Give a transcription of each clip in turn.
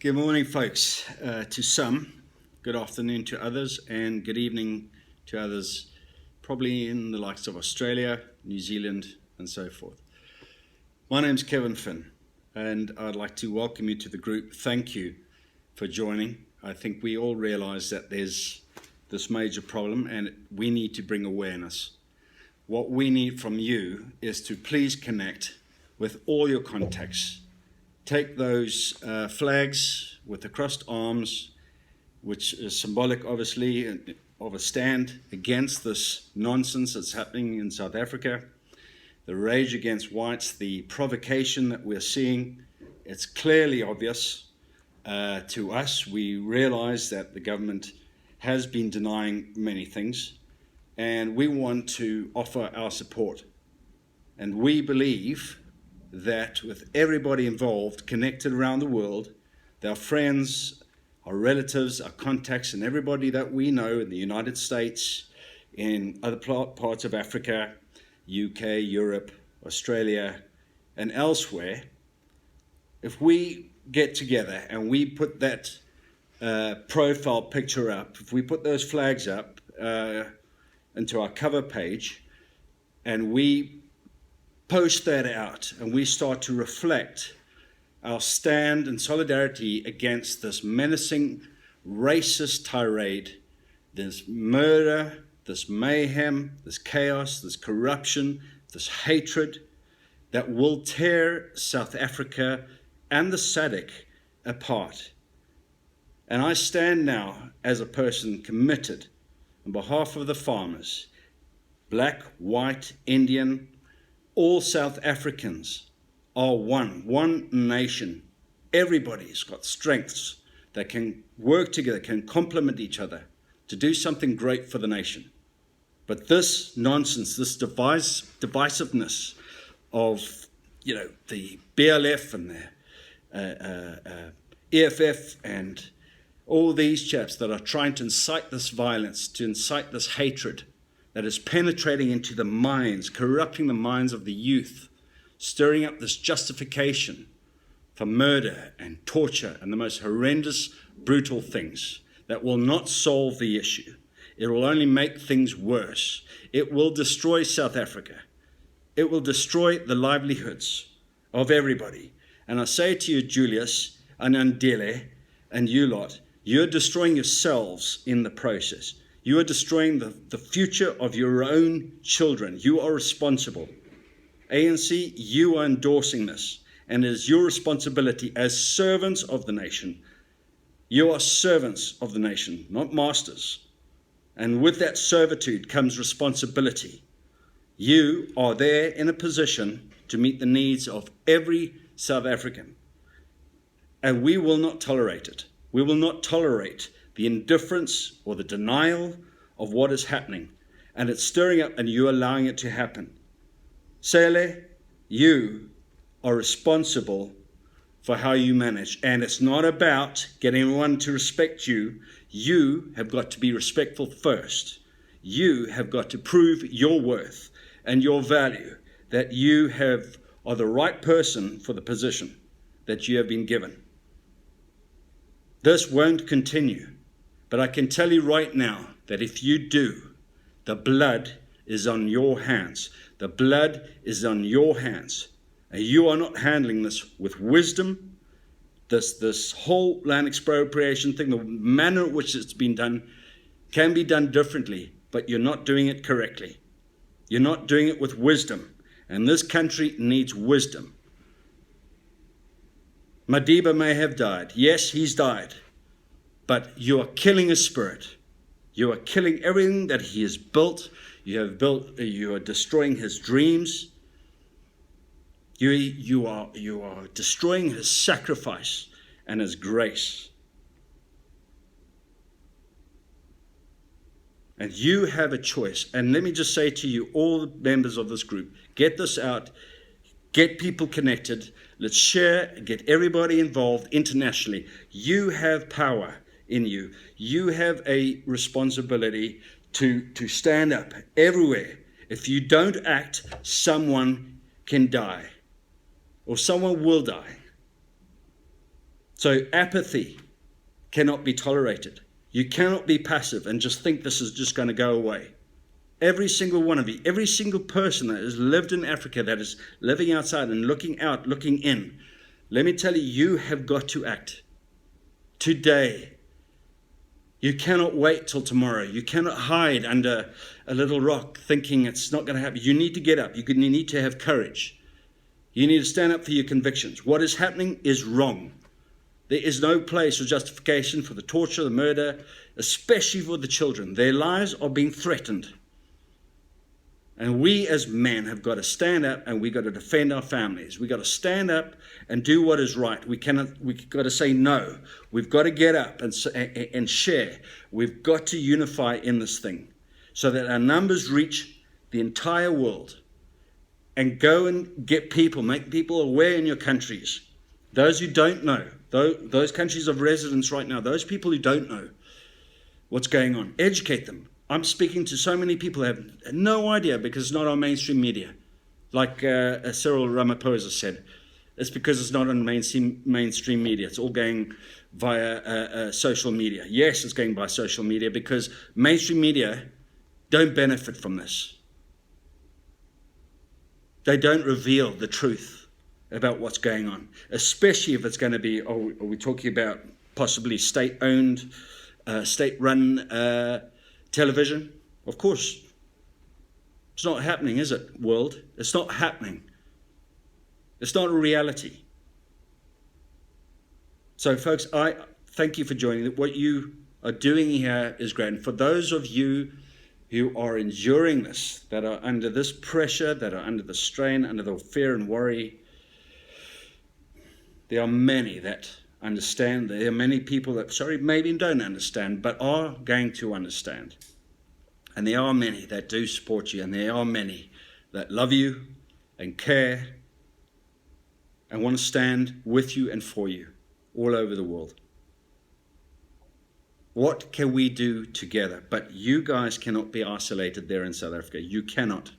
Good morning, folks. To some, good afternoon to others, and good evening to others, probably in the likes of Australia, New Zealand, and so forth. My name's Kevin Finn, and I'd like to welcome you to the group. Thank you for joining. I think we all realize that there's this major problem, and we need to bring awareness. What we need from you is to please connect with all your contacts. Take those flags with the crossed arms, which is symbolic, obviously, of a stand against this nonsense that's happening in South Africa, the rage against whites, the provocation that we're seeing. It's clearly obvious to us. We realize that the government has been denying many things, and we want to offer our support. And we believe that with everybody involved, connected around the world, our friends, our relatives, our contacts, and everybody that we know in the United States, in other parts of Africa, UK, Europe, Australia, and elsewhere, if we get together and we put that profile picture up, if we put those flags up into our cover page, and we post that out and we start to reflect our stand and solidarity against this menacing racist tirade, this murder, this mayhem, this chaos, this corruption, this hatred that will tear South Africa and the SADC apart. And I stand now as a person committed on behalf of the farmers, black, white, Indian, all South Africans are one nation. Everybody's got strengths that can work together, can complement each other to do something great for the nation. But this nonsense, this divisiveness of, the BLF and the EFF and all these chaps that are trying to incite this violence, to incite this hatred, that is penetrating into the minds, corrupting the minds of the youth, stirring up this justification for murder and torture and the most horrendous, brutal things that will not solve the issue. It will only make things worse. It will destroy South Africa. It will destroy the livelihoods of everybody. And I say to you, Julius and Andile and you lot, you're destroying yourselves in the process. You are destroying the future of your own children. You are responsible. ANC, you are endorsing this, and it is your responsibility as servants of the nation. You are servants of the nation, not masters. And with that servitude comes responsibility. You are there in a position to meet the needs of every South African. And we will not tolerate it. We will not tolerate the indifference or the denial of what is happening. And it's stirring up and you're allowing it to happen. Sele, you are responsible for how you manage. And it's not about getting everyone to respect you. You have got to be respectful first. You have got to prove your worth and your value, that you are the right person for the position that you have been given. This won't continue. But I can tell you right now that if you do, the blood is on your hands. The blood is on your hands. And you are not handling this with wisdom. This whole land expropriation thing, the manner in which it's been done, can be done differently, but you're not doing it correctly. You're not doing it with wisdom. And this country needs wisdom. Madiba may have died. Yes, he's died. But you are killing his spirit. You are killing everything that he has built. You are destroying his dreams. You are destroying his sacrifice and his grace. And you have a choice. And let me just say to you, all the members of this group, get this out. Get people connected. Let's share. Get everybody involved internationally. You have power in you. You have a responsibility to stand up everywhere. If you don't act, someone can die, or someone will die. So apathy cannot be tolerated. You cannot be passive and just think this is just going to go away. Every single one of you, every single person that has lived in Africa, that is living outside and looking out, looking in, let me tell you, you have got to act today. You cannot wait till tomorrow. You cannot hide under a little rock thinking it's not going to happen. You need to get up. You need to have courage. You need to stand up for your convictions. What is happening is wrong. There is no place or justification for the torture, the murder, especially for the children. Their lives are being threatened. And we as men have got to stand up, and we've got to defend our families. We've got to stand up and do what is right. We've got to say no. We've got to get up and share. We've got to unify in this thing so that our numbers reach the entire world, and go and get people, make people aware in your countries. Those who don't know, those countries of residence right now, those people who don't know what's going on, educate them. I'm speaking to so many people who have no idea because it's not on mainstream media. Like Cyril Ramaphosa said, it's because it's not on mainstream media. It's all going via social media. Yes, it's going by social media because mainstream media don't benefit from this. They don't reveal the truth about what's going on, especially if it's going to be, are we talking about possibly state-owned, state-run television? Of course. It's not happening, is it, world? It's not happening. It's not a reality. So, folks, I thank you for joining. What you are doing here is great. And for those of you who are enduring this, that are under this pressure, that are under the strain, under the fear and worry, there are many that understand. There are many people that, maybe don't understand, but are going to understand. And there are many that do support you, and there are many that love you and care and want to stand with you and for you all over the world. What can we do together? But you guys cannot be isolated there in South Africa. You cannot.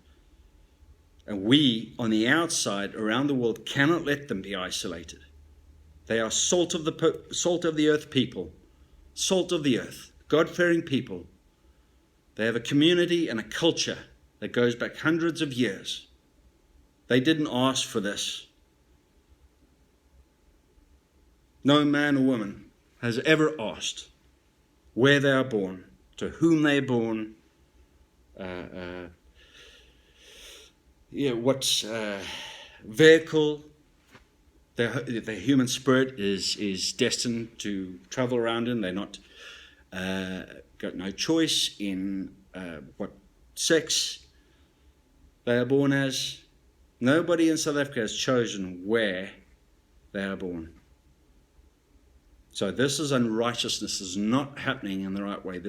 And we, on the outside, around the world, cannot let them be isolated. They are salt of the earth people, salt of the earth, God-fearing people. They have a community and a culture that goes back hundreds of years. They didn't ask for this. No man or woman has ever asked where they are born, to whom they are born, what vehicle their human spirit is destined to travel around in. They're not got no choice in what sex they are born as. Nobody in South Africa has chosen where they are born. So this is unrighteousness. This is not happening in the right way.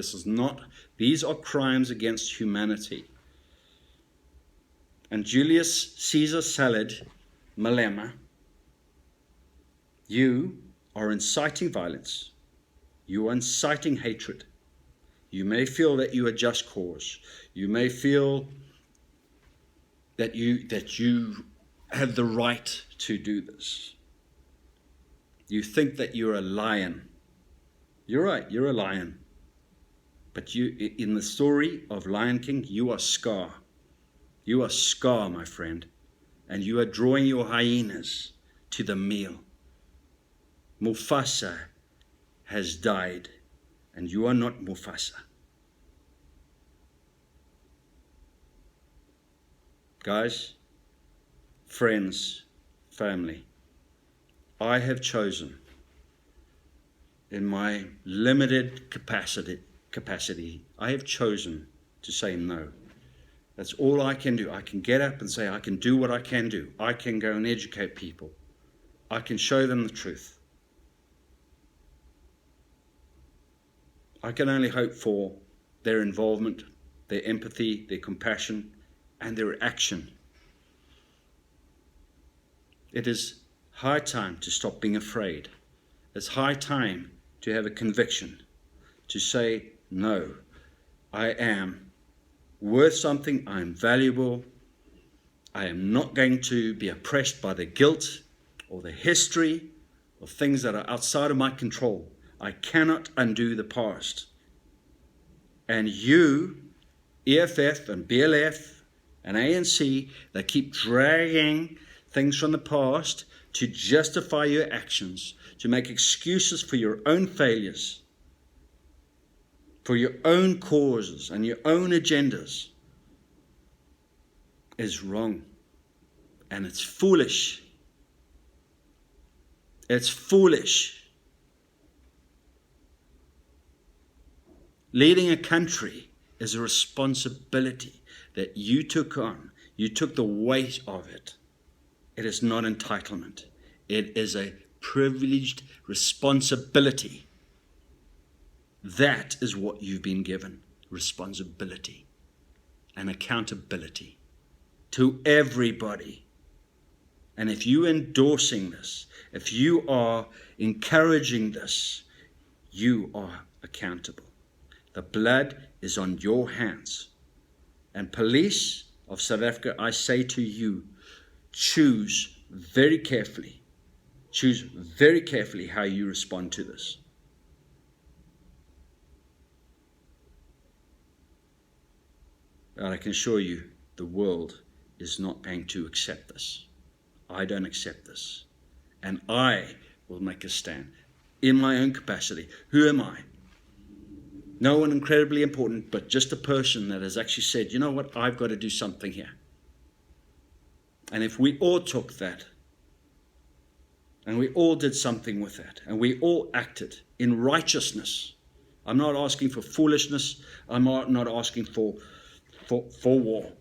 These are crimes against humanity. And Julius Caesar Salad Malema, you are inciting violence. You are inciting hatred. You may feel that you are just cause. You may feel that you have the right to do this. You think that you're a lion. You're right, you're a lion. But in the story of Lion King, you are Scar. You are Scar, my friend. And you are drawing your hyenas to the meal. Mufasa has died, and you are not Mufasa. Guys, friends, family, I have chosen in my limited capacity, I have chosen to say no. That's all I can do. I can get up and say I can do what I can do. I can go and educate people. I can show them the truth. I can only hope for their involvement, their empathy, their compassion, and their action. It is high time to stop being afraid. It's high time to have a conviction, to say, no, I am worth something, I am valuable, I am not going to be oppressed by the guilt or the history of things that are outside of my control. I cannot undo the past. And you, EFF and BLF and ANC, they keep dragging things from the past to justify your actions, to make excuses for your own failures, for your own causes and your own agendas, is wrong. And it's foolish. It's foolish. Leading a country is a responsibility that you took on. You took the weight of it. It is not entitlement. It is a privileged responsibility. That is what you've been given. Responsibility and accountability to everybody. And if you're endorsing this, if you are encouraging this, you are accountable. The blood is on your hands. And police of South Africa, I say to you, choose very carefully. Choose very carefully how you respond to this. But I can assure you, the world is not going to accept this. I don't accept this. And I will make a stand in my own capacity. Who am I? No one incredibly important, but just a person that has actually said, you know what, I've got to do something here. And if we all took that, and we all did something with that, and we all acted in righteousness, I'm not asking for foolishness, I'm not asking for war.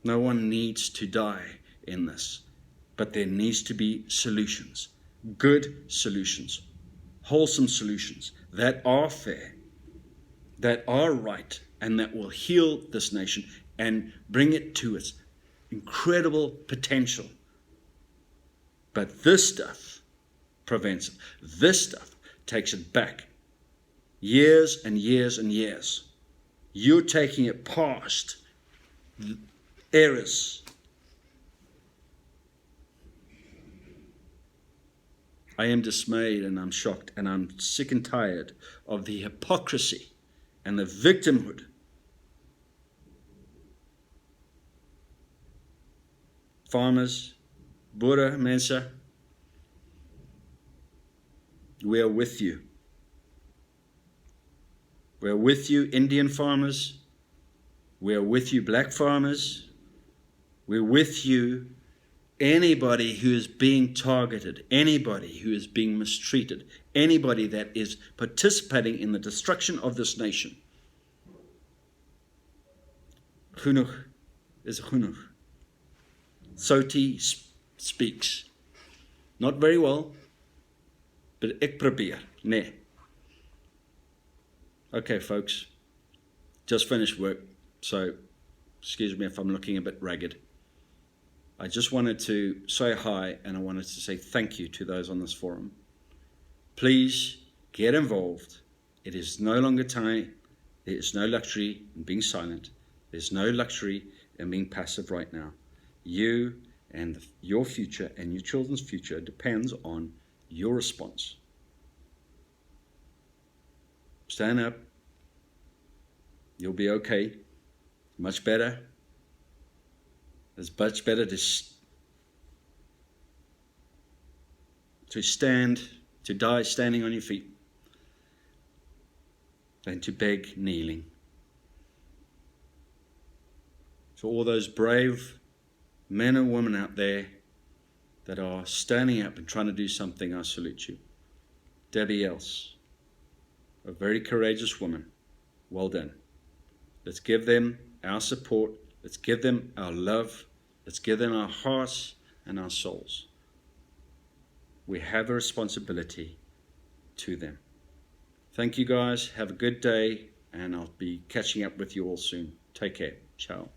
No one needs to die in this, but there needs to be solutions, good solutions, wholesome solutions that are fair, that are right, and that will heal this nation and bring it to its incredible potential. But this stuff prevents it. This stuff takes it back years and years and years. You're taking it past errors. I am dismayed and I'm shocked and I'm sick and tired of the hypocrisy and the victimhood. Farmers, Boere, mense, we are with you. We are with you, Indian farmers. We are with you, black farmers. We're with you, anybody who is being targeted, anybody who is being mistreated, anybody that is participating in the destruction of this nation. Genoeg is genoeg. Soti speaks. Not very well, but ek probeer, nee. Okay, folks, just finished work, so excuse me if I'm looking a bit ragged. I just wanted to say hi, and I wanted to say thank you to those on this forum. Please get involved. It is no longer time. There is no luxury in being silent. There's no luxury in being passive right now. You and your future and your children's future depends on your response. Stand up. You'll be okay. Much better. It's much better to stand, to die standing on your feet, than to beg kneeling. For all those brave men and women out there that are standing up and trying to do something, I salute you. Debbie Else, a very courageous woman. Well done. Let's give them our support. Let's give them our love. Let's give them our hearts and our souls. We have a responsibility to them. Thank you guys. Have a good day, and I'll be catching up with you all soon. Take care. Ciao.